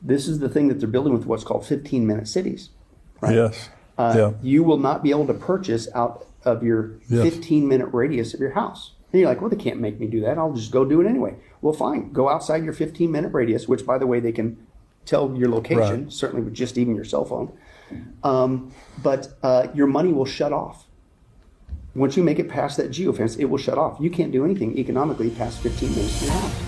This is the thing that they're building with what's called 15-minute cities. Right? Yes. You will not be able to purchase out of your 15-minute radius of your house. And you're like, well, they can't make me do that. I'll just go do it anyway. Well, fine. Go outside your 15-minute radius, which, by the way, they can tell your location, certainly with just even your cell phone. But your money will shut off. Once you make it past that geofence, it will shut off. You can't do anything economically past 15 minutes from your house.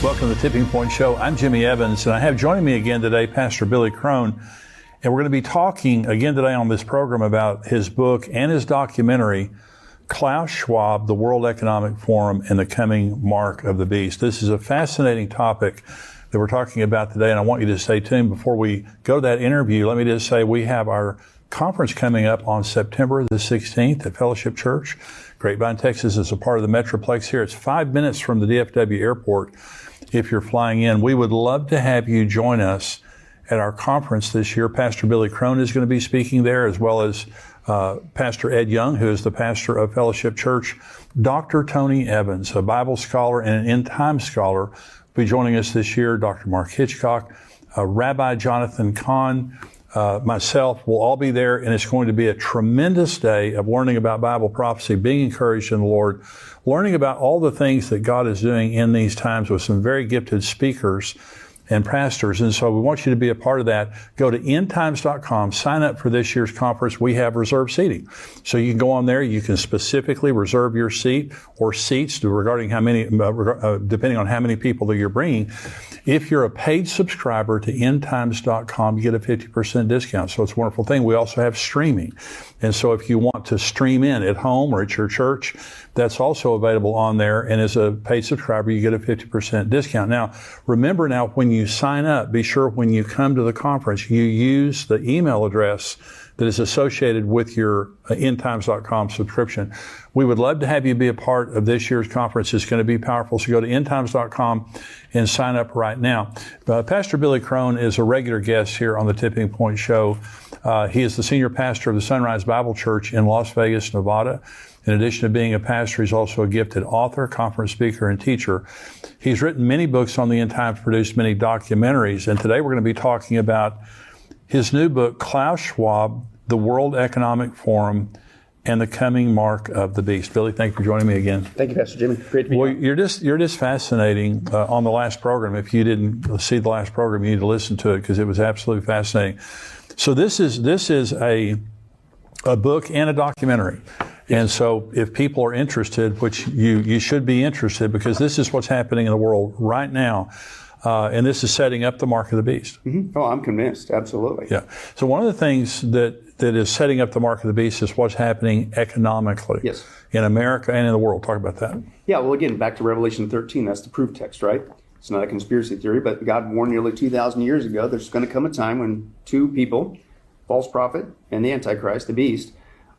Welcome to the Tipping Point Show. I'm Jimmy Evans, and I have joining me again today Pastor Billy Crone. And we're going to be talking again today on this program about his book and his documentary, Klaus Schwab, the World Economic Forum, and the Coming Mark of the Beast. This is a fascinating topic that we're talking about today, and I want you to stay tuned. Before we go to that interview, let me just say we have our conference coming up on September the 16th at Fellowship Church. Grapevine, Texas is a part of the Metroplex here. It's 5 minutes from the DFW airport if you're flying in. We would love to have you join us at our conference this year. Pastor Billy Crone is going to be speaking there, as well as Pastor Ed Young, who is the pastor of Fellowship Church. Dr. Tony Evans, a Bible scholar and an end-time scholar, will be joining us this year. Dr. Mark Hitchcock, Rabbi Jonathan Kahn, myself will all be there, and it's going to be a tremendous day of learning about Bible prophecy, being encouraged in the Lord, learning about all the things that God is doing in these times with some very gifted speakers and pastors. And so we want you to be a part of that. Go to endtimes.com, sign up for this year's conference. We have reserved seating. So you can go on there, you can specifically reserve your seat or seats regarding how many, depending on how many people that you're bringing. If you're a paid subscriber to endtimes.com, you get a 50% discount. So it's a wonderful thing. We also have streaming. And so if you want to stream in at home or at your church, that's also available on there. And as a paid subscriber, you get a 50% discount. Now, remember now, when you sign up, be sure when you come to the conference, you use the email address that is associated with your endtimes.com subscription. We would love to have you be a part of this year's conference. It's going to be powerful. So go to endtimes.com and sign up right now. Pastor Billy Crone is a regular guest here on the Tipping Point Show. He is the senior pastor of the Sunrise Bible Church in Las Vegas, Nevada. In addition to being a pastor, he's also a gifted author, conference speaker, and teacher. He's written many books on the end times, produced many documentaries, and today we're going to be talking about his new book, Klaus Schwab, the World Economic Forum, and the Coming Mark of the Beast. Billy, thank you for joining me again. Thank you, Pastor Jimmy. Great to be here. Well, you're just fascinating on the last program. If you didn't see the last program, you need to listen to it because it was absolutely fascinating. So this is a book and a documentary. And so if people are interested, which you should be interested, because this is what's happening in the world right now, and this is setting up the mark of the beast. Mm-hmm. Oh, I'm convinced. Absolutely. Yeah. So one of the things that is setting up the mark of the beast is what's happening economically in America and in the world. Talk about that. Yeah, well, again, back to Revelation 13, that's the proof text, right? It's not a conspiracy theory, but God warned nearly 2,000 years ago there's going to come a time when two people, false prophet and the Antichrist, the beast,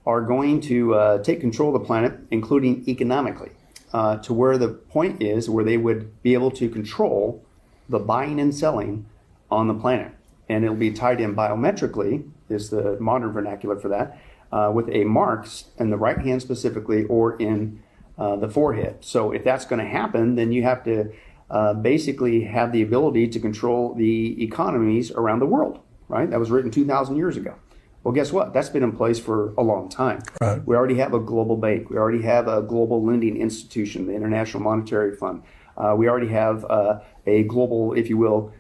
are going to take control of the planet, including economically, to where the point is where they would be able to control the buying and selling on the planet. And it'll be tied in biometrically, is the modern vernacular for that, with a mark in the right hand specifically or in the forehead. So if that's going to happen, then you have to basically have the ability to control the economies around the world, right? That was written 2,000 years ago. Well, guess what? That's been in place for a long time. Right. We already have a global bank. We already have a global lending institution, the International Monetary Fund. We already have a global, if you will,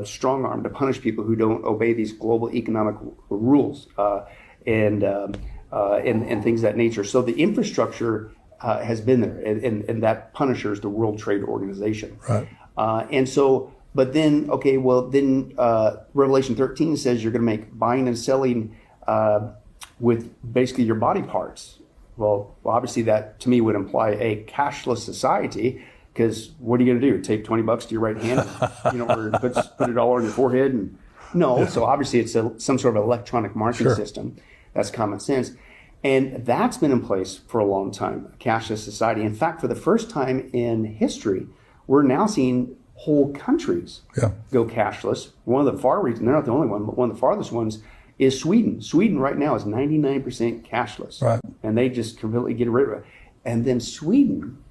strong arm to punish people who don't obey these global economic rules and things of that nature. So the infrastructure has been there, and that punishers the World Trade Organization. Right. And so, but then, okay, well, then Revelation 13 says you're going to make buying and selling with basically your body parts. Well, obviously that to me would imply a cashless society, because what are you going to do? Take $20 to your right hand, or put it all on your forehead? And no. So obviously it's some sort of electronic marking system. That's common sense. And that's been in place for a long time, a cashless society. In fact, for the first time in history, we're now seeing whole countries go cashless. One of the far reaches, they're not the only one, but one of the farthest ones is Sweden. Sweden right now is 99% cashless. Right. And they just completely get rid of it. And then Sweden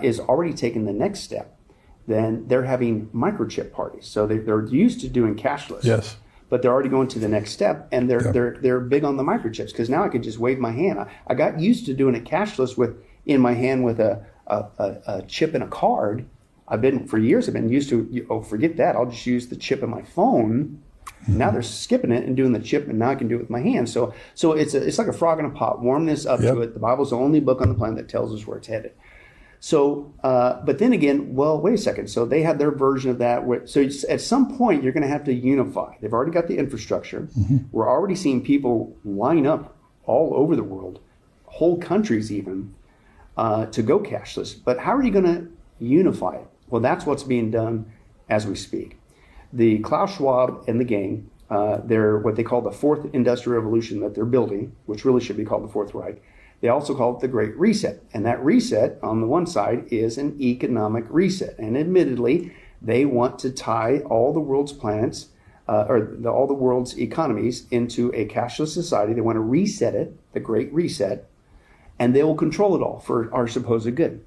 is already taking the next step. Then they're having microchip parties. So they're used to doing cashless. Yes. But they're already going to the next step, and they're big on the microchips, because now I could just wave my hand. I got used to doing it cashless in my hand with a chip and a card. I've been used to, forget that. I'll just use the chip in my phone. Now they're skipping it and doing the chip, and now I can do it with my hand. So it's like a frog in a pot. Warm this up to it. The Bible's the only book on the planet that tells us where it's headed. So, but then again, well, wait a second. So they have their version of that. So at some point, you're going to have to unify. They've already got the infrastructure. We're already seeing people line up all over the world, whole countries even, to go cashless. But how are you going to unify it? Well, that's what's being done as we speak. The Klaus Schwab and the gang, they're what they call the fourth industrial revolution that they're building, which really should be called the Fourth Reich. They also call it the Great Reset. And that reset, on the one side, is an economic reset. And admittedly, they want to tie all the world's planets, all the world's economies into a cashless society. They want to reset it, the Great Reset, and they will control it all for our supposed good.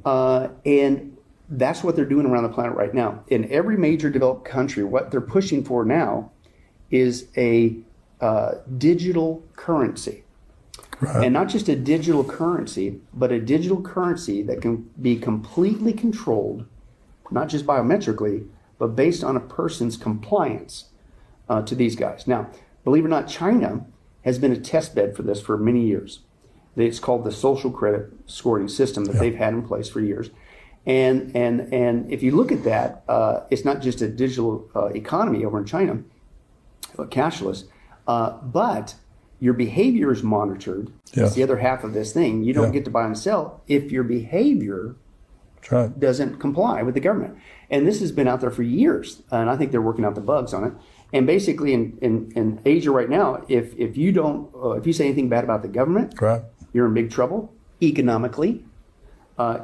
And that's what they're doing around the planet right now. In every major developed country, what they're pushing for now is a digital currency. Right. And not just a digital currency, but a digital currency that can be completely controlled, not just biometrically, but based on a person's compliance to these guys. Now, believe it or not, China has been a test bed for this for many years. It's called the social credit scoring system that they've had in place for years. And if you look at that, it's not just a digital economy over in China, cashless, but your behavior is monitored. It's the other half of this thing. You don't get to buy and sell if your behavior doesn't comply with the government. And this has been out there for years, and I think they're working out the bugs on it. And basically, in Asia right now, if you say anything bad about the government, you're in big trouble economically.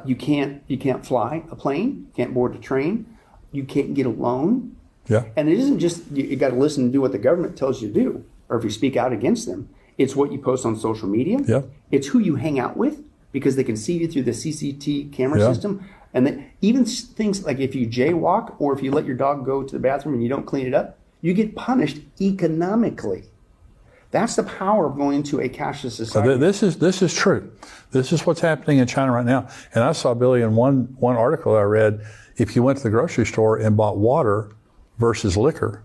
You can't fly a plane, can't board a train, you can't get a loan. And it isn't just you got to listen and do what the government tells you to do. Or if you speak out against them, it's what you post on social media. It's who you hang out with, because they can see you through the CCTV camera system. And then even things like if you jaywalk, or if you let your dog go to the bathroom and you don't clean it up, you get punished economically. That's the power of going into a cashless society. This is true. This is what's happening in China right now. And I saw, Billy, in one article I read, if you went to the grocery store and bought water versus liquor,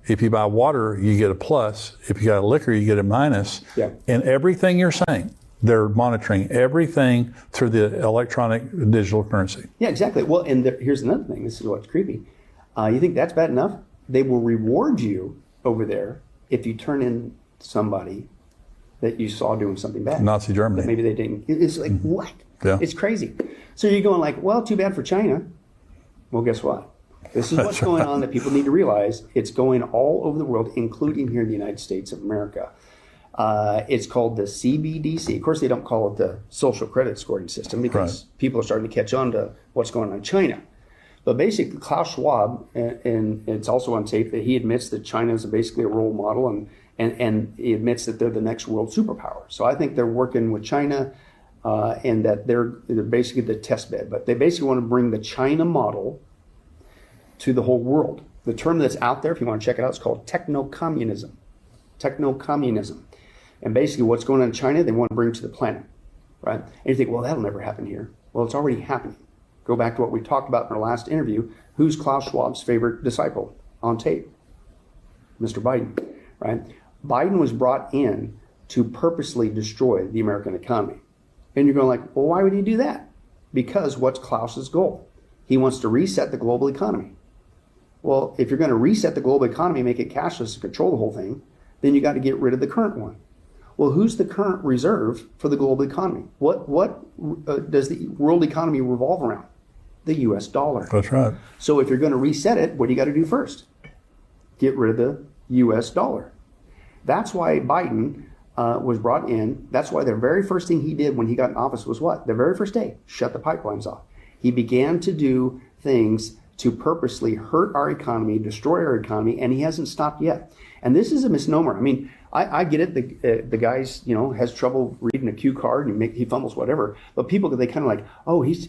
if you buy water, you get a plus. If you got a liquor, you get a minus. And everything you're saying, they're monitoring everything through the electronic digital currency. Yeah, exactly. Well, and here's another thing. This is what's creepy. You think that's bad enough? They will reward you over there if you turn in somebody that you saw doing something bad. Nazi Germany. That maybe they didn't. It's like, what? It's crazy. So you're going like, well, too bad for China. Well, guess what? This is what's going on that people need to realize. It's going all over the world, including here in the United States of America. It's called the CBDC. Of course, they don't call it the social credit scoring system, because people are starting to catch on to what's going on in China. But basically, Klaus Schwab, and it's also on tape that he admits that China is basically a role model, and he admits that they're the next world superpower. So I think they're working with China, and that they're basically the test bed. But they basically want to bring the China model to the whole world. The term that's out there, if you want to check it out, it's called techno-communism. Techno-communism. And basically what's going on in China, they want to bring to the planet, right? And you think, well, that'll never happen here. Well, it's already happening. Go back to what we talked about in our last interview. Who's Klaus Schwab's favorite disciple on tape? Mr. Biden, right? Biden was brought in to purposely destroy the American economy. And you're going like, well, why would he do that? Because what's Klaus's goal? He wants to reset the global economy. Well, if you're going to reset the global economy, make it cashless and control the whole thing, then you got to get rid of the current one. Well, who's the current reserve for the global economy? What does the world economy revolve around? The U.S. dollar. That's right. So if you're going to reset it, what do you got to do first? Get rid of the U.S. dollar. That's why Biden was brought in. That's why the very first thing he did when he got in office was what? The very first day, shut the pipelines off. He began to do things to purposely hurt our economy, destroy our economy, and he hasn't stopped yet. And this is a misnomer. I mean, I get it. The guy's, has trouble reading a cue card and he fumbles whatever. But people, they kind of like, oh, he's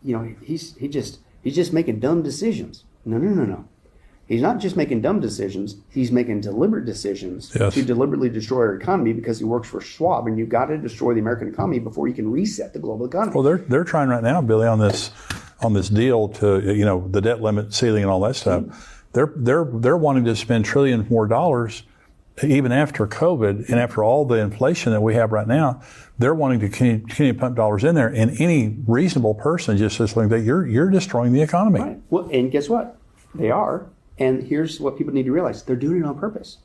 just making dumb decisions. No. He's not just making dumb decisions. He's making deliberate decisions to deliberately destroy our economy because he works for Schwab. And you've got to destroy the American economy before you can reset the global economy. Well, they're trying right now, Billy, on this deal to the debt limit ceiling and all that stuff. Mm-hmm. They're wanting to spend trillions more dollars even after COVID and after all the inflation that we have right now. They're wanting to continue to pump dollars in there, and any reasonable person just says like that you're destroying the economy. Right. Well, and guess what? They are. And here's what people need to realize. They're doing it on purpose.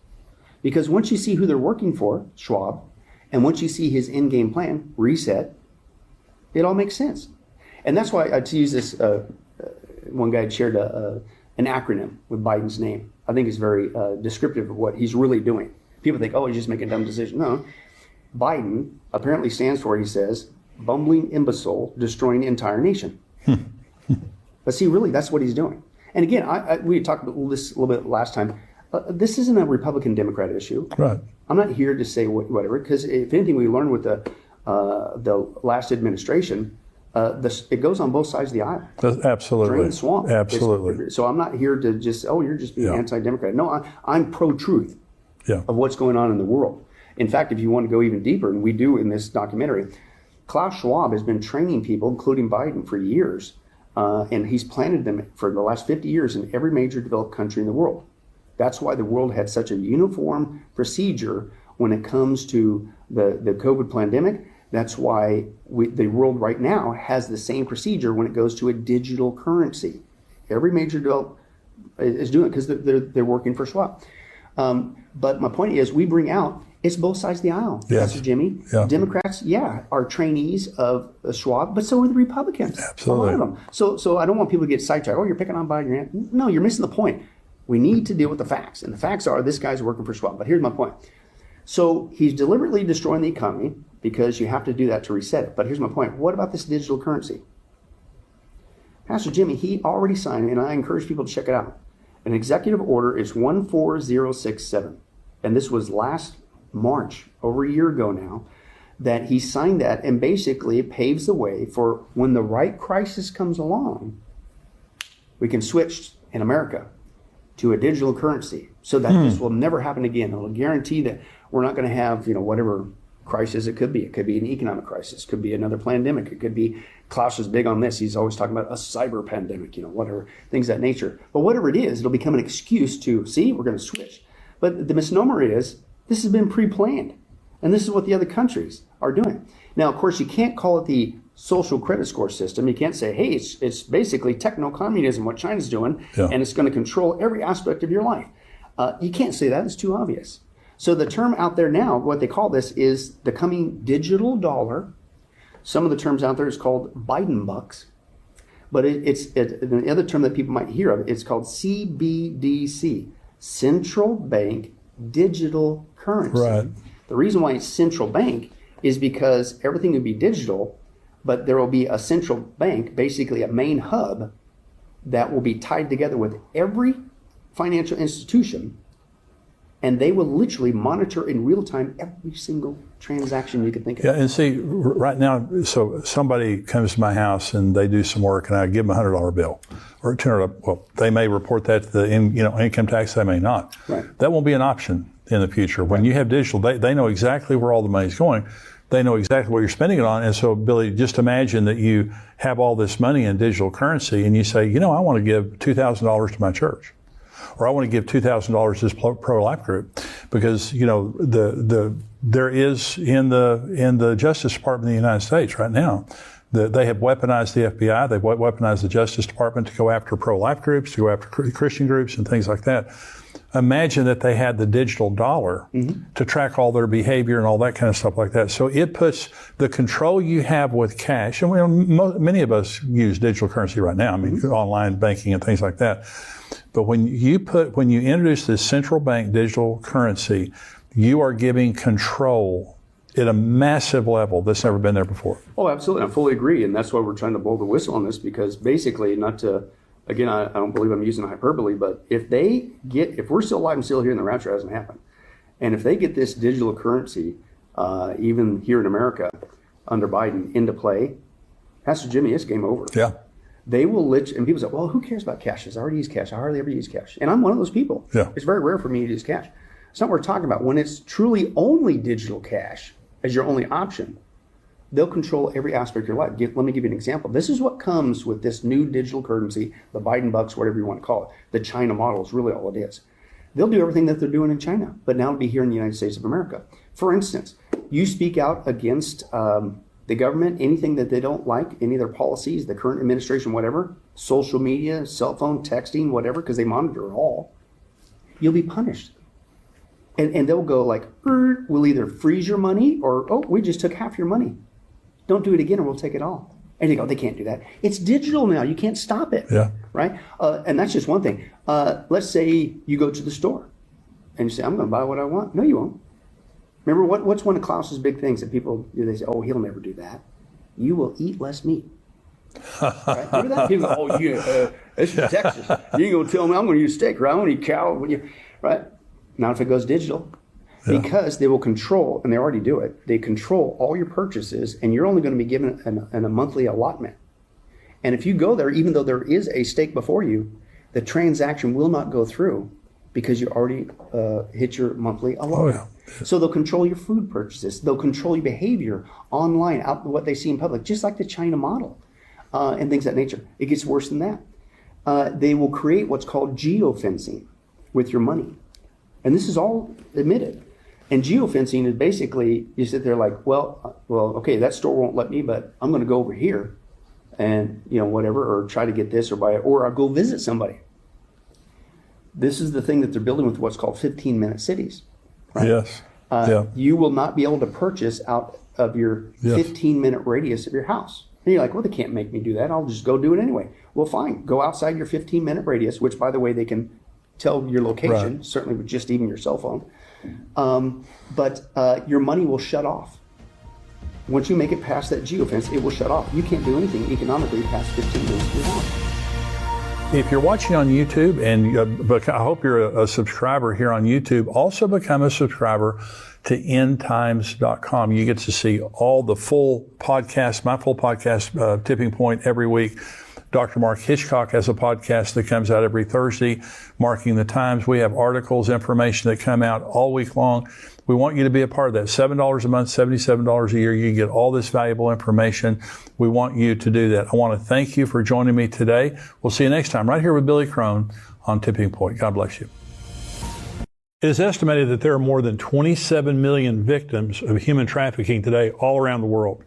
Because once you see who they're working for, Schwab, and once you see his end game plan, reset, it all makes sense. And that's why to use this, one guy shared an acronym with Biden's name. I think it's very descriptive of what he's really doing. People think, oh, he's just making a dumb decision. No. Biden apparently stands for, he says, bumbling imbecile destroying the entire nation. But see, really, that's what he's doing. And again, we talked about this a little bit last time. This isn't a Republican-Democrat issue. Right. I'm not here to say whatever, because if anything we learned with the last administration, it goes on both sides of the aisle. Absolutely. Drain the swamp. Absolutely. So I'm not here to just, you're just being anti-Democrat. No, I'm pro-truth of what's going on in the world. In fact, if you want to go even deeper, and we do in this documentary, Klaus Schwab has been training people, including Biden, for years. And he's planted them for the last 50 years in every major developed country in the world. That's why the world had such a uniform procedure when it comes to the COVID pandemic. That's why the world right now has the same procedure when it goes to a digital currency. Every major developed is doing it because they're working for Schwab. But my point is, we bring out, it's both sides of the aisle, Pastor Jimmy. Yeah. Democrats, are trainees of Schwab, but so are the Republicans. Absolutely. A lot of them. So I don't want people to get sidetracked. Oh, you're picking on Biden. No, you're missing the point. We need to deal with the facts. And the facts are, this guy's working for Schwab. But here's my point. So he's deliberately destroying the economy because you have to do that to reset it. But here's my point. What about this digital currency? Pastor Jimmy, he already signed, and I encourage people to check it out. An executive order is 14067. And this was last March, over a year ago now, that he signed that, and basically paves the way for when the right crisis comes along, we can switch in America to a digital currency so that this will never happen again. It will guarantee that we're not going to have, whatever crisis it could be. It could be an economic crisis. It could be another pandemic. It could be, Klaus is big on this. He's always talking about a cyber pandemic, whatever, things of that nature. But whatever it is, it'll become an excuse to, see, we're going to switch. But the misnomer is, this has been pre-planned. And this is what the other countries are doing. Now, of course, you can't call it the social credit score system. You can't say, hey, it's basically techno-communism, what China's doing, and it's going to control every aspect of your life. You can't say that. It's too obvious. So the term out there now, what they call this is the coming digital dollar. Some of the terms out there is called Biden bucks. But the other term that people might hear of, it's called CBDC, Central Bank Digital Currency. Right. The reason why it's central bank is because everything would be digital, but there will be a central bank, basically a main hub, that will be tied together with every financial institution, and they will literally monitor in real time every single transaction you can think of. Yeah, and see, right now, so somebody comes to my house and they do some work, and I give them a $100 bill or $200. Well, they may report that to the income tax, they may not. Right. That won't be an option in the future. When you have digital, they know exactly where all the money's going. They know exactly what you're spending it on. And so, Billy, just imagine that you have all this money in digital currency, and you say, I want to give $2,000 to my church, or I want to give $2,000 to this pro-life group, because there is in the Justice Department of the United States right now, they have weaponized the FBI, they've weaponized the Justice Department to go after pro-life groups, to go after Christian groups and things like that. Imagine that they had the digital dollar to track all their behavior and all that kind of stuff like that. So it puts the control you have with cash, and many of us use digital currency right now, online banking and things like that. But when you introduce this central bank digital currency, you are giving control at a massive level that's never been there before. Oh, absolutely. I fully agree. And that's why we're trying to blow the whistle on this, because basically, not to, again, I don't believe I'm using hyperbole, but if we're still alive and still here and the rapture hasn't happened, and if they get this digital currency, even here in America, under Biden, into play, Pastor Jimmy, it's game over. Yeah. They will and people say, well, who cares about cash? I already use cash. I hardly ever use cash. And I'm one of those people. Yeah. It's very rare for me to use cash. It's not what we're talking about. When it's truly only digital cash as your only option, they'll control every aspect of your life. Let me give you an example. This is what comes with this new digital currency, the Biden bucks, whatever you want to call it. The China model is really all it is. They'll do everything that they're doing in China, but now it'll be here in the United States of America. For instance, you speak out against the government, anything that they don't like, any of their policies, the current administration, whatever, social media, cell phone, texting, whatever, because they monitor it all, you'll be punished. And they'll go like, we'll either freeze your money or, oh, we just took half your money. Don't do it again or we'll take it all. And they go, they can't do that. It's digital now. You can't stop it. Yeah. Right? And that's just one thing. Let's say you go to the store and you say, I'm going to buy what I want. No, you won't. Remember, what's one of Klaus's big things that people, they say, oh, he'll never do that. You will eat less meat. Right? Remember that? People go, oh, yeah, this is Texas. You ain't going to tell me I'm going to use steak, right? I'm going to eat cow. Right? Not if it goes digital. Yeah. Because they will control, and they already do it, they control all your purchases, and you're only going to be given a monthly allotment. And if you go there, even though there is a steak before you, the transaction will not go through because you already hit your monthly allotment. Oh, yeah. So they'll control your food purchases. They'll control your behavior online, out what they see in public, just like the China model and things of that nature. It gets worse than that. They will create what's called geofencing with your money. And this is all admitted. And geofencing is basically, you sit there like, well, okay, that store won't let me, but I'm going to go over here and, whatever, or try to get this or buy it, or I'll go visit somebody. This is the thing that they're building with what's called 15-minute cities. Right? Yes. You will not be able to purchase out of your 15-minute radius of your house. And you're like, well, they can't make me do that. I'll just go do it anyway. Well, fine. Go outside your 15-minute radius, which, by the way, they can tell your location, right, certainly with just even your cell phone. But your money will shut off. Once you make it past that geofence, it will shut off. You can't do anything economically past 15 minutes of your house. If you're watching on YouTube, and I hope you're a subscriber here on YouTube, also become a subscriber to endtimes.com. You get to see all the full podcast, my full podcast, Tipping Point, every week. Dr. Mark Hitchcock has a podcast that comes out every Thursday, Marking the Times. We have articles, information that come out all week long. We want you to be a part of that. $7 a month, $77 a year. You get all this valuable information. We want you to do that. I want to thank you for joining me today. We'll see you next time right here with Billy Crone on Tipping Point. God bless you. It is estimated that there are more than 27 million victims of human trafficking today all around the world.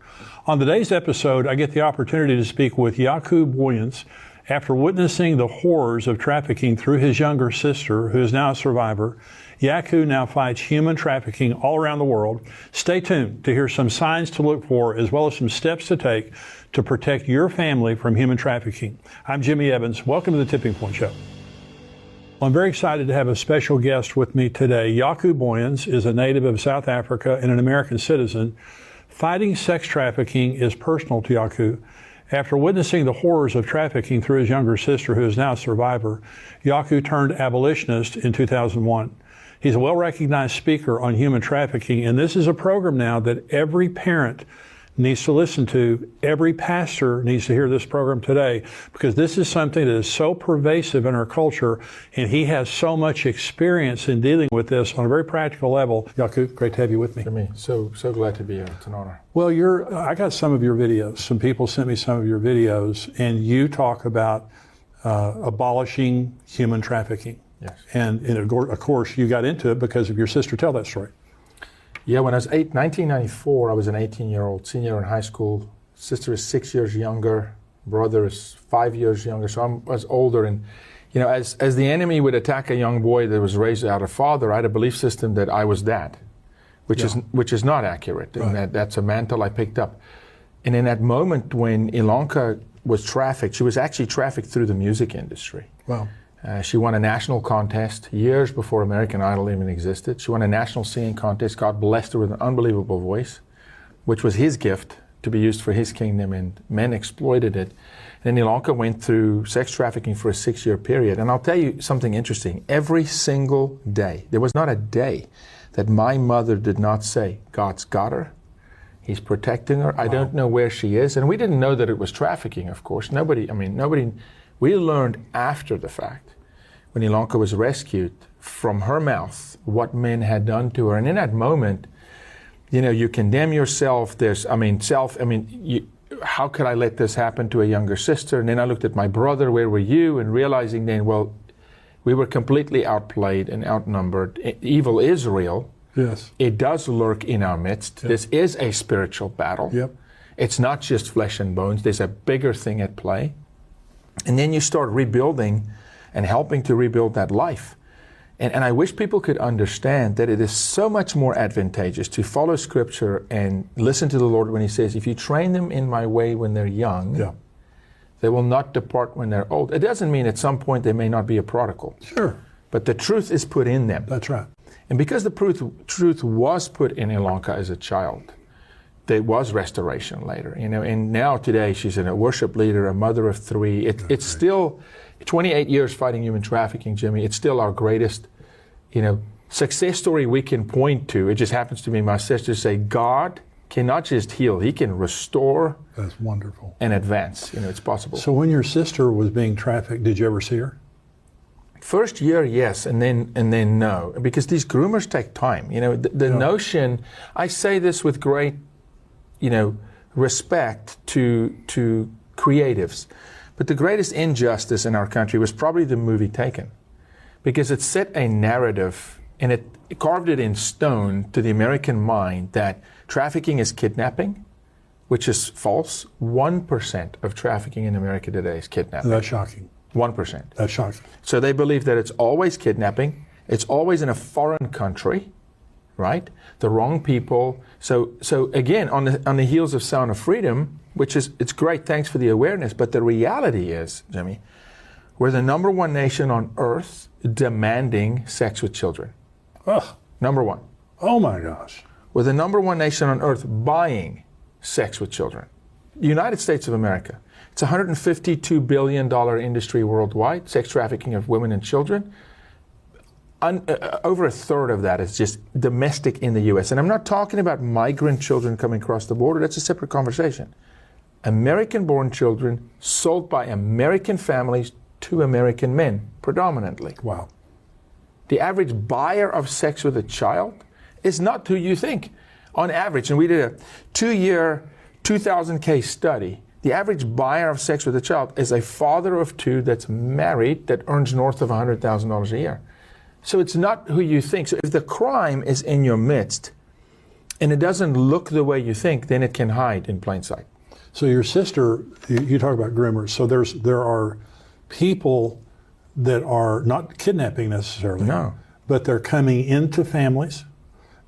On today's episode, I get the opportunity to speak with Jakub Williams. After witnessing the horrors of trafficking through his younger sister, who is now a survivor, Jakub now fights human trafficking all around the world. Stay tuned to hear some signs to look for, as well as some steps to take to protect your family from human trafficking. I'm Jimmy Evans. Welcome to the Tipping Point Show. I'm very excited to have a special guest with me today. Jakub Williams is a native of South Africa and an American citizen. Fighting sex trafficking is personal to Jakub. After witnessing the horrors of trafficking through his younger sister, who is now a survivor, Jakub turned abolitionist in 2001. He's a well-recognized speaker on human trafficking, and this is a program now that every parent needs to listen to. Every pastor needs to hear this program today, because this is something that is so pervasive in our culture, and he has so much experience in dealing with this on a very practical level. Jakub, great to have you with me. Jimmy, so glad to be here. It's an honor. Well, I got some of your videos. Some people sent me some of your videos, and you talk about abolishing human trafficking. Yes. And of course, you got into it because of your sister. Tell that story. Yeah, when I was 1994, I was an 18-year-old senior in high school. Sister is 6 years younger. Brother is 5 years younger. So I was older. And, as the enemy would attack a young boy that was raised without a father, I had a belief system that I was that, which is not accurate. Right. And that's a mantle I picked up. And in that moment when Ilonka was trafficked, she was actually trafficked through the music industry. Wow. She won a national contest years before American Idol even existed. She won a national singing contest. God blessed her with an unbelievable voice, which was his gift to be used for his kingdom, and men exploited it. And Ilanka went through sex trafficking for a 6-year period. And I'll tell you something interesting. Every single day, there was not a day that my mother did not say, God's got her. He's protecting her. I don't know where she is. And we didn't know that it was trafficking, of course. Nobody, we learned after the fact, when Ilanka was rescued, from her mouth, what men had done to her. And in that moment, you condemn yourself. How could I let this happen to a younger sister? And then I looked at my brother, where were you? And realizing then, well, we were completely outplayed and outnumbered. Evil is real. Yes. It does lurk in our midst. Yep. This is a spiritual battle. Yep. It's not just flesh and bones. There's a bigger thing at play. And then you start rebuilding and helping to rebuild that life. And I wish people could understand that it is so much more advantageous to follow Scripture and listen to the Lord when He says, if you train them in my way when they're young, Yeah. they will not depart when they're old. It doesn't mean at some point they may not be a prodigal. Sure. But the truth is put in them. That's right. And because the truth was put in Ilanka as a child, there was restoration later. And now today she's a worship leader, a mother of 3. It's still 28 years fighting human trafficking, Jimmy. It's still our greatest, success story we can point to. It just happens to be my sister say, God cannot just heal, He can restore. That's wonderful. And advance. It's possible. So when your sister was being trafficked, did you ever see her? First year, yes, and then no, because these groomers take time. The notion. I say this with great, respect to creatives, but the greatest injustice in our country was probably the movie Taken, because it set a narrative and it carved it in stone to the American mind that trafficking is kidnapping, which is false. 1% of trafficking in America today is kidnapping. That's shocking. 1%. That's shocking. So they believe that it's always kidnapping. It's always in a foreign country, right? The wrong people. So again, on the heels of Sound of Freedom, it's great. Thanks for the awareness. But the reality is, Jimmy, we're the number 1 nation on earth demanding sex with children. Ugh. Number 1. Oh my gosh. We're the number 1 nation on earth buying sex with children. United States of America. It's a $152 billion industry worldwide, sex trafficking of women and children. Over a third of that is just domestic in the U.S. And I'm not talking about migrant children coming across the border. That's a separate conversation. American-born children sold by American families to American men, predominantly. Wow. The average buyer of sex with a child is not who you think. On average, and we did a 2-year, 2,000 case study, the average buyer of sex with a child is a father of 2 that's married that earns north of $100,000 a year. So it's not who you think. So if the crime is in your midst and it doesn't look the way you think, then it can hide in plain sight. So your sister, you talk about groomers. So there are people that are not kidnapping necessarily. No. But they're coming into families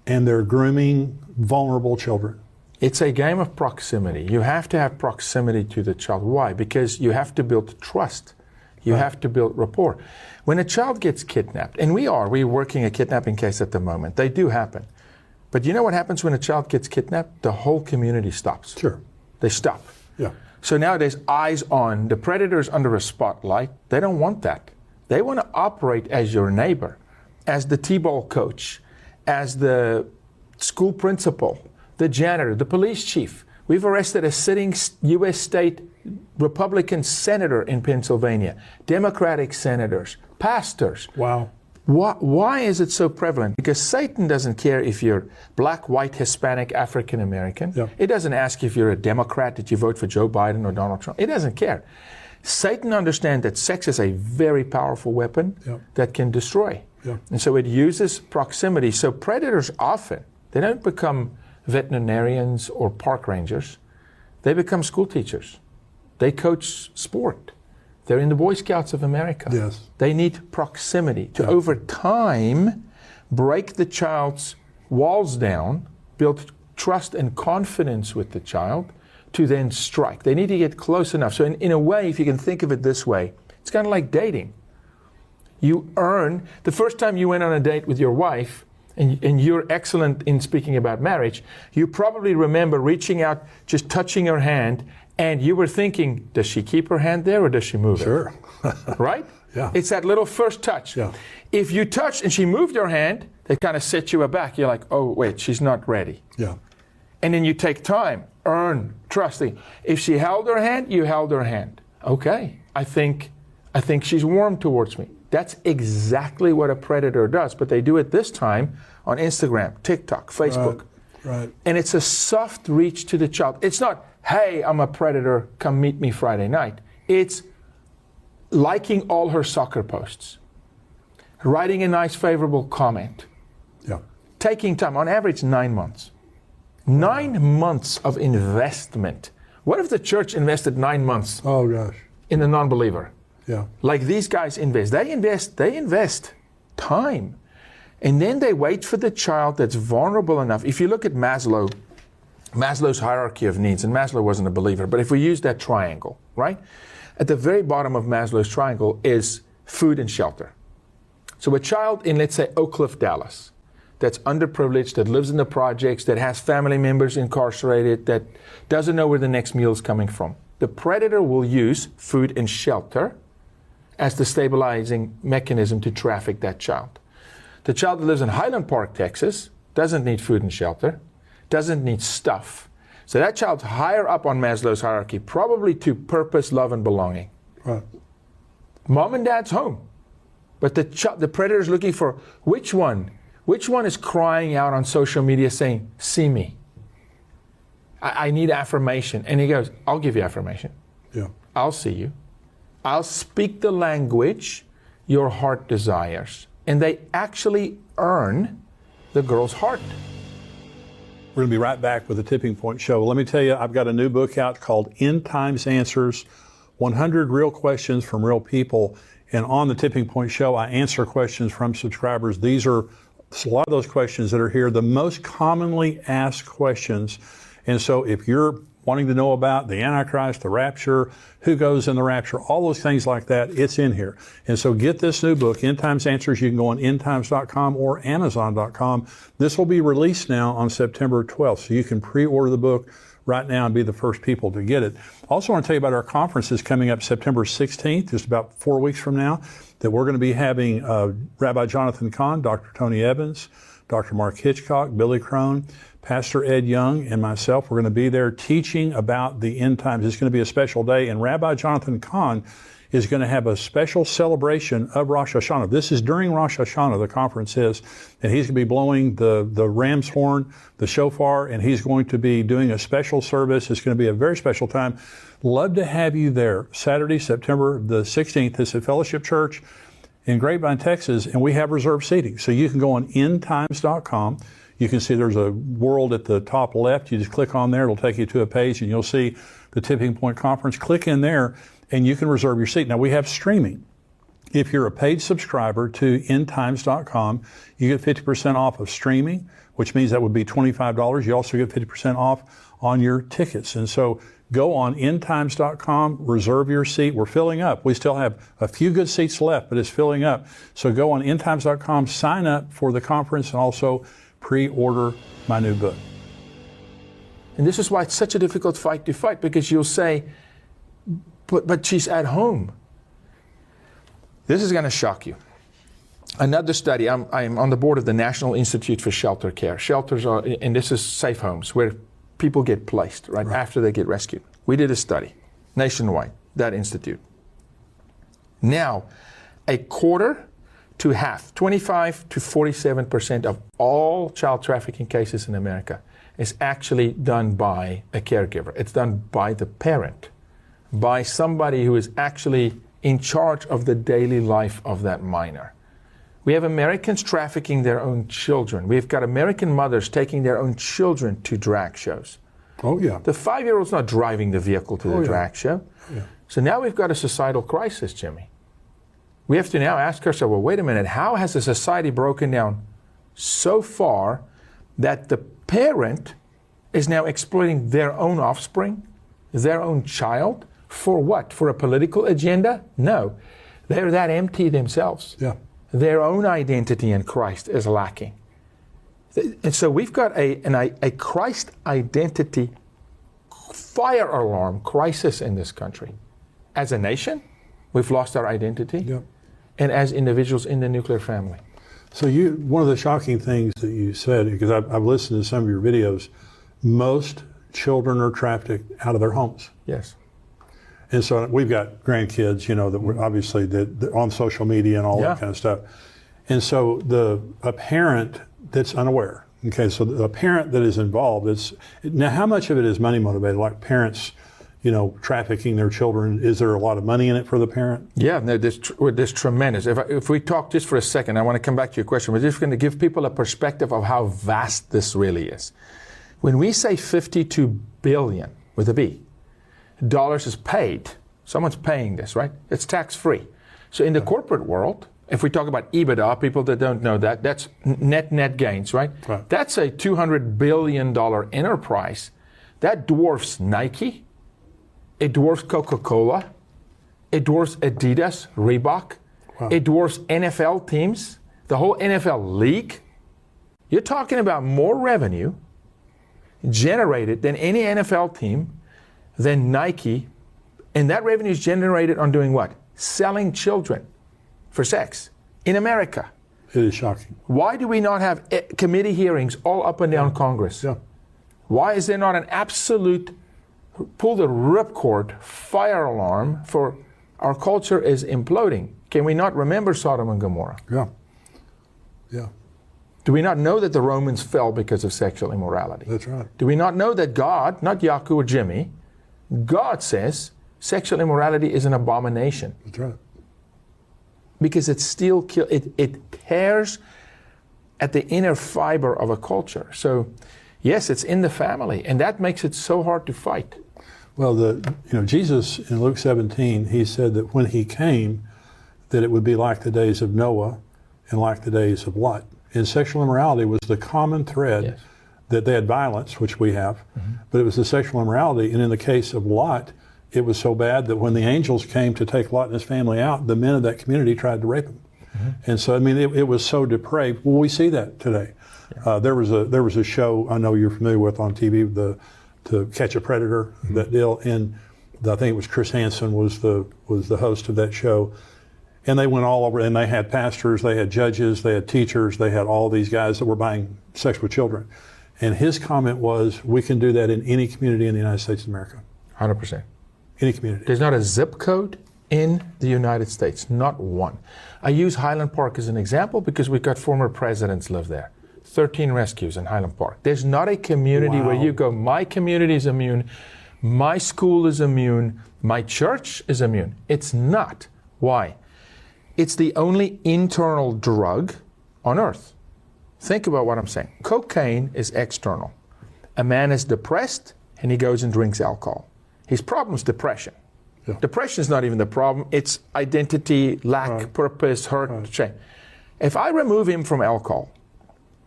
and they're grooming vulnerable children. It's a game of proximity. You have to have proximity to the child. Why? Because you have to build trust. You have to build rapport. When a child gets kidnapped, and we're working a kidnapping case at the moment. They do happen. But you know what happens when a child gets kidnapped? The whole community stops. Sure. They stop. Yeah. So now there's eyes on. The predator's under a spotlight. They don't want that. They want to operate as your neighbor, as the T-ball coach, as the school principal, the janitor, the police chief. We've arrested a sitting U.S. state Republican senator in Pennsylvania, Democratic senators, pastors. Wow. Why is it so prevalent? Because Satan doesn't care if you're black, white, Hispanic, African American. Yeah. It doesn't ask if you're a Democrat, did you vote for Joe Biden or Donald Trump. It doesn't care. Satan understands that sex is a very powerful weapon that can destroy. Yeah. And so it uses proximity. So predators often, they don't become veterinarians or park rangers. They become school teachers. They coach sport. They're in the Boy Scouts of America. Yes. They need proximity to, over time, break the child's walls down, build trust and confidence with the child, to then strike. They need to get close enough. So in a way, if you can think of it this way, it's kind of like dating. You earn, the first time you went on a date with your wife, and you're excellent in speaking about marriage, you probably remember reaching out, just touching her hand, And you were thinking, does she keep her hand there or does she move Sure. it? Right? Yeah. It's that little first touch. Yeah. If you touched and she moved her hand, that kind of set you aback. You're like, oh, wait, she's not ready. Yeah. And then you take time, earn, trusting. If she held her hand, you held her hand. Okay, I think she's warm towards me. That's exactly what a predator does, but they do it this time on Instagram, TikTok, Facebook. Right. And it's a soft reach to the child. It's not, hey, I'm a predator, come meet me Friday night. It's liking all her soccer posts, writing a nice favorable comment, Yeah. taking time, on average 9 months. 9 months of investment. What if the church invested 9 months Oh gosh. in a non-believer? Yeah. Like these guys invest. They invest time. And then they wait for the child that's vulnerable enough. If you look at Maslow's hierarchy of needs, and Maslow wasn't a believer, but if we use that triangle, right? At the very bottom of Maslow's triangle is food and shelter. So a child in, let's say, Oak Cliff, Dallas, that's underprivileged, that lives in the projects, that has family members incarcerated, that doesn't know where the next meal is coming from. The predator will use food and shelter as the stabilizing mechanism to traffic that child. The child that lives in Highland Park, Texas, doesn't need food and shelter, doesn't need stuff. So that child's higher up on Maslow's hierarchy, probably to purpose, love, and belonging. Right. Mom and dad's home. But the predator is looking for which one? Which one is crying out on social media saying, see me? I need affirmation. And he goes, I'll give you affirmation. Yeah. I'll see you. I'll speak the language your heart desires. And they actually earn the girl's heart. We're going to be right back with the Tipping Point Show. Let me tell you, I've got a new book out called End Times Answers, 100 Real Questions from Real People. And on the Tipping Point Show, I answer questions from subscribers. These are a lot of those questions that are here, the most commonly asked questions. And so if you're wanting to know about the Antichrist, the rapture, who goes in the rapture, all those things like that, it's in here. And so get this new book, End Times Answers. You can go on endtimes.com or amazon.com. This will be released now on September 12th, so you can pre-order the book right now and be the first people to get it. I also want to tell you about our conferences coming up September 16th, just about 4 weeks from now, that we're going to be having Rabbi Jonathan Cahn, Dr. Tony Evans, Dr. Mark Hitchcock, Billy Crone, Pastor Ed Young, and myself. We're going to be there teaching about the end times. It's going to be a special day, and Rabbi Jonathan Cahn is going to have a special celebration of Rosh Hashanah. This is during Rosh Hashanah, the conference is, and he's going to be blowing the ram's horn, the shofar, and he's going to be doing a special service. It's going to be a very special time. Love to have you there. Saturday, September the 16th, it's at Fellowship Church in Grapevine, Texas, and we have reserved seating. So you can go on endtimes.com. You can see there's a world at the top left. You just click on there. It'll take you to a page, and you'll see the Tipping Point Conference. Click in there, and you can reserve your seat. Now, we have streaming. If you're a paid subscriber to endtimes.com, you get 50% off of streaming, which means that would be $25. You also get 50% off on your tickets. And so go on endtimes.com, reserve your seat. We're filling up. We still have a few good seats left, but it's filling up. So go on endtimes.com, sign up for the conference, and also pre-order my new book. And this is why it's such a difficult fight to fight, because you'll say, but she's at home. This is going to shock you. Another study, I'm on the board of the National Institute for Shelter Care. Shelters are, and this is safe homes where people get placed right after they get rescued. We did a study nationwide, that institute. Now, a quarter to half, 25 to 47% of all child trafficking cases in America is actually done by a caregiver. It's done by the parent, by somebody who is actually in charge of the daily life of that minor. We have Americans trafficking their own children. We've got American mothers taking their own children to drag shows. Oh, yeah. The 5-year-old's not driving the vehicle to the drag show. Yeah. So now we've got a societal crisis, Jimmy. We have to now ask ourselves, well, wait a minute, how has the society broken down so far that the parent is now exploiting their own offspring, their own child, for what? For a political agenda? No. They're that empty themselves. Yeah. Their own identity in Christ is lacking. And so we've got a Christ identity fire alarm crisis in this country. As a nation, we've lost our identity, Yep. and as individuals in the nuclear family. So one of the shocking things that you said, because I've listened to some of your videos, most children are trafficked out of their homes. Yes. And so we've got grandkids, that we're obviously that on social media and all Yeah. that kind of stuff. And so a parent that's unaware, okay, so a parent that is involved, now how much of it is money motivated? Like parents, trafficking their children, is there a lot of money in it for the parent? Yeah, no, there's tremendous. If we talk just for a second, I want to come back to your question. We're just going to give people a perspective of how vast this really is. When we say 52 billion with a B, dollars is paid, someone's paying this, right? It's tax-free. So in the corporate world, if we talk about EBITDA, people that don't know that, that's net gains, right? Right. That's a $200 billion enterprise. That dwarfs Nike. It dwarfs Coca-Cola. It dwarfs Adidas, Reebok. Wow. It dwarfs NFL teams, the whole NFL league. You're talking about more revenue generated than any NFL team, than Nike, and that revenue is generated on doing what? Selling children for sex in America. It is shocking. Why do we not have committee hearings all up and down Congress? Yeah. Why is there not an absolute pull the ripcord fire alarm for our culture is imploding? Can we not remember Sodom and Gomorrah? Yeah. Yeah. Do we not know that the Romans fell because of sexual immorality? That's right. Do we not know that God, not Yaku or Jimmy, God says sexual immorality is an abomination? That's right. Because it still it tears at the inner fiber of a culture. So yes, it's in the family, and that makes it so hard to fight. Well, Jesus in Luke 17, he said that when he came, that it would be like the days of Noah and like the days of Lot. And sexual immorality was the common thread. Yes. That they had violence, which we have, but it was the sexual immorality. And in the case of Lot, it was so bad that when the angels came to take Lot and his family out, the men of that community tried to rape him. And so, it was so depraved. Well, we see that today. Yeah. There was a show I know you're familiar with on TV, to Catch a Predator, that deal, and I think it was Chris Hansen was the host of that show. And they went all over, and they had pastors, they had judges, they had teachers, they had all these guys that were buying sex with children. And his comment was, we can do that in any community in the United States of America. 100%. Any community. There's not a zip code in the United States, not one. I use Highland Park as an example because we've got former presidents live there. 13 rescues in Highland Park. There's not a community where you go, my community is immune, my school is immune, my church is immune. It's not. Why? It's the only internal drug on earth. Think about what I'm saying. Cocaine is external. A man is depressed and he goes and drinks alcohol. His problem is depression. Yeah. Depression is not even the problem. It's identity, lack, purpose, hurt, shame. If I remove him from alcohol,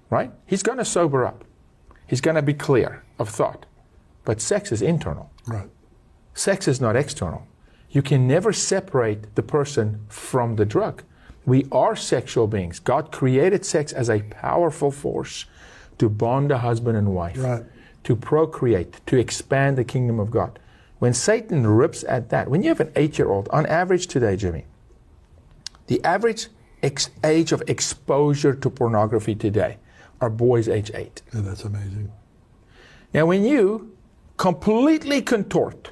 right, he's going to sober up. He's going to be clear of thought. But sex is internal. Right. Sex is not external. You can never separate the person from the drug. We are sexual beings. God created sex as a powerful force to bond a husband and wife, Right. to procreate, to expand the kingdom of God. When Satan rips at that, when you have an 8-year-old, on average today, Jimmy, the average age of exposure to pornography today are boys age 8. Yeah, that's amazing. Now, when you completely contort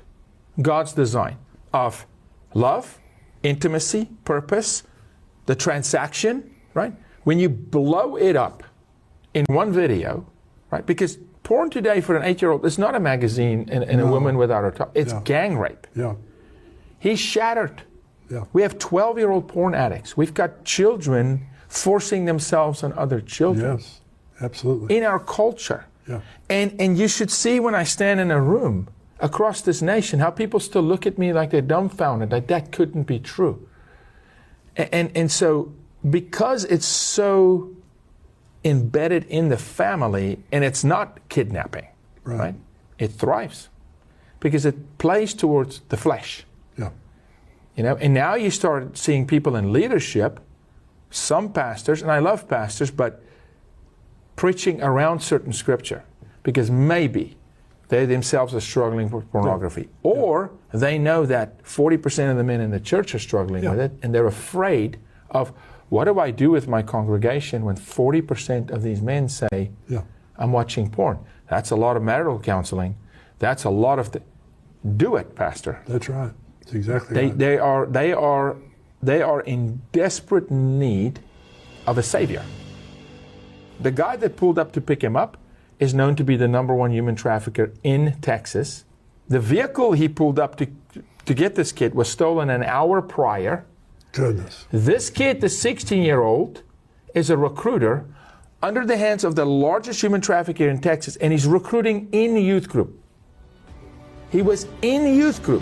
God's design of love, intimacy, purpose, the transaction, right? When you blow it up in one video, right? Because porn today for an 8-year-old is not a magazine and a woman without her top. It's gang rape. Yeah. He's shattered. Yeah. We have 12-year-old porn addicts. We've got children forcing themselves on other children. Yes. Absolutely. In our culture. Yeah. And you should see when I stand in a room across this nation how people still look at me like they're dumbfounded, like that couldn't be true. And so because it's so embedded in the family, and it's not kidnapping, right? It thrives because it plays towards the flesh. Yeah. And now you start seeing people in leadership, some pastors, and I love pastors, but preaching around certain scripture because maybe they themselves are struggling with pornography. Or they know that 40% of the men in the church are struggling with it, and they're afraid of, what do I do with my congregation when 40% of these men say, I'm watching porn? That's a lot of marital counseling. That's a lot of... Do it, Pastor. That's right. That's exactly right. They are in desperate need of a Savior. The guy that pulled up to pick him up is known to be the #1 human trafficker in Texas. The vehicle he pulled up to get this kid was stolen an hour prior. Goodness. This kid, the 16-year-old, is a recruiter under the hands of the largest human trafficker in Texas, and he's recruiting in youth group. He was in youth group.